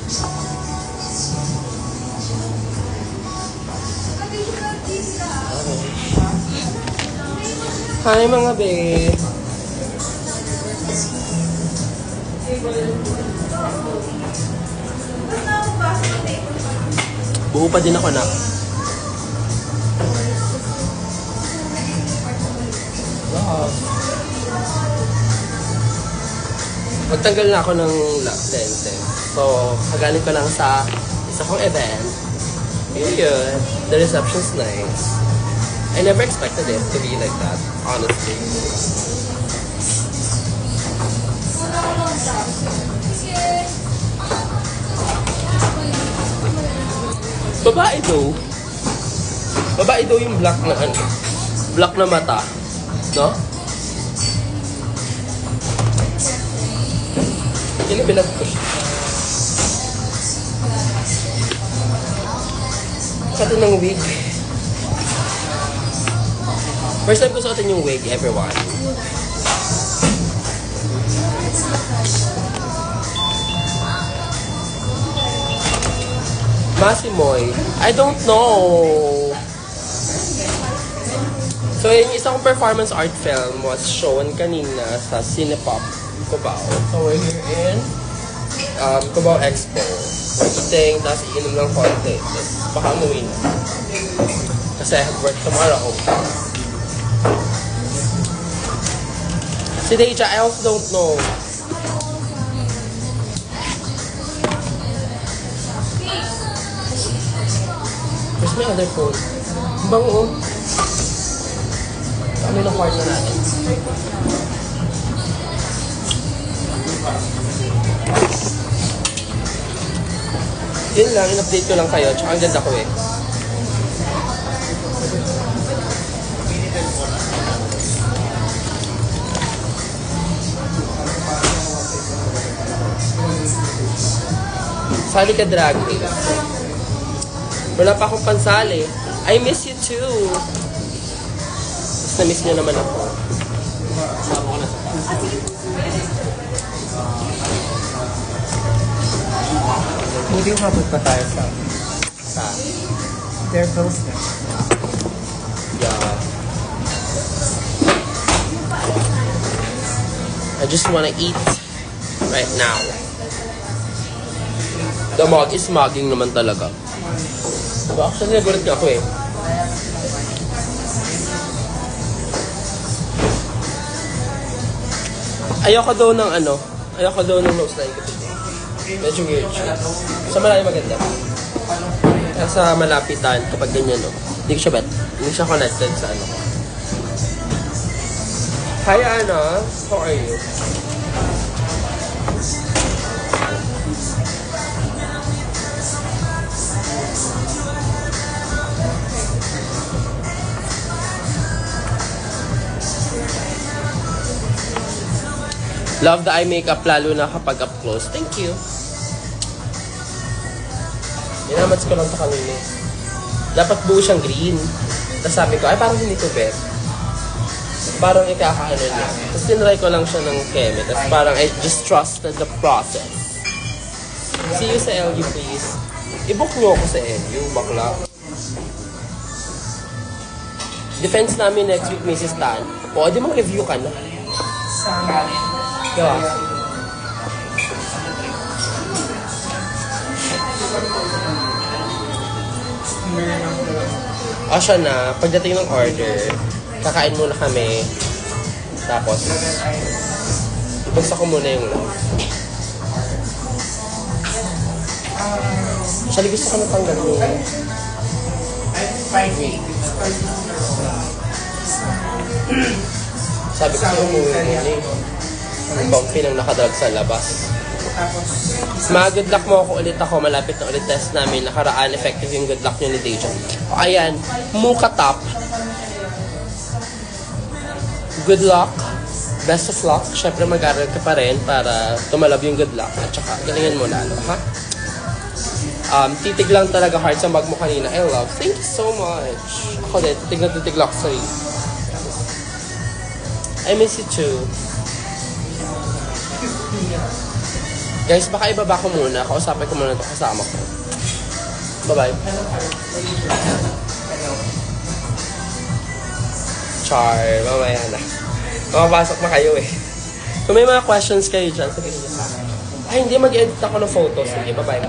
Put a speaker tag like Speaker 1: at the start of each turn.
Speaker 1: Hi mga babe. Buo pa din ako na. Magtanggal na ako ng lente. So, kagaling ko lang sa isa kong event. Yun. The reception's nice. I never expected it to be like that, honestly. Babae daw yung black na ano. Black na mata. No? Inibilag ko siya. Kato ng wig. First time ko suotin yung wig, everyone. Masimoy. I don't know. So, yung isang performance art film was shown kanina sa Cinepop Cubao. So, we're here in Cubao Expo. We're eating, tapos iinom lang konti. Tapos baka umuwi na. Kasi I have work tomorrow. Si Deja, I also don't know. Where's my other phone? Bango. Kami ng kwarto natin. Yun lang, in-update ko lang kayo. Tsaka ang ganda ko eh. Sali ka drag race. Wala pa akong pansali. I miss you too. Mas na-miss niyo naman ako.
Speaker 2: Buti umabot pa tayo sa they're close na.
Speaker 1: Yeah. I just wanna eat right now. The mug is mugging naman talaga. So actually, nagulat nga ako eh. Ayoko daw ng ano. Ayoko daw ng nose line kasi. Medyo weird siya. Sa malayo maganda. Kaya sa malapitan, kapag ganyan no. Hindi ko siya bet. Hindi siya connected sa ano. Hi Anna, how are you? Love the eye makeup lalo na kapag up close. Thank you. Minamats ko lang ito kanina. Dapat buo siyang green. Tapos sabi ko, ay parang hindi to bet. Parang ikakaano niya. Tapos tinry ko lang siya ng keme. Tapos parang I just trusted the process. See you sa LU please. I-book nyo ako sa LU, bakla. Defense namin next week, Mrs. Tan. O, di mag-review ka na. Diba? O siya na, pagdating ng order, kakain muna kami. Tapos, ibagsak ko muna yung love. Actually, gusto ko natanggal yung 5 weeks. Sabi ko sa'yo, umuwi muna eh. Ang bumpy nang nakadrag sa labas. Good luck mo ako ulit ako. Malapit na ulit test namin. Nakaraan effective yung good luck nyo ni Dejan. Ayan, Muka Top. Good luck. Best of luck. Siyempre mag-aral ka pa rin para tumalab yung good luck. At saka, galingan mo lalo, ha? Titig lang talaga hard sa bag mo kanina. I love. Thank you so much. Ako din, titig lang sa'yo. I miss you too. Guys, baka ibaba ko muna. Kausapin ko muna ito kasama ko. Bye-bye. Char, mamaya na. Makapasok na kayo eh. Kung may mga questions kayo dyan, sabihin niyo sa akin. Ay, hindi. Mag-edit ako ng photo. Sige, bye-bye.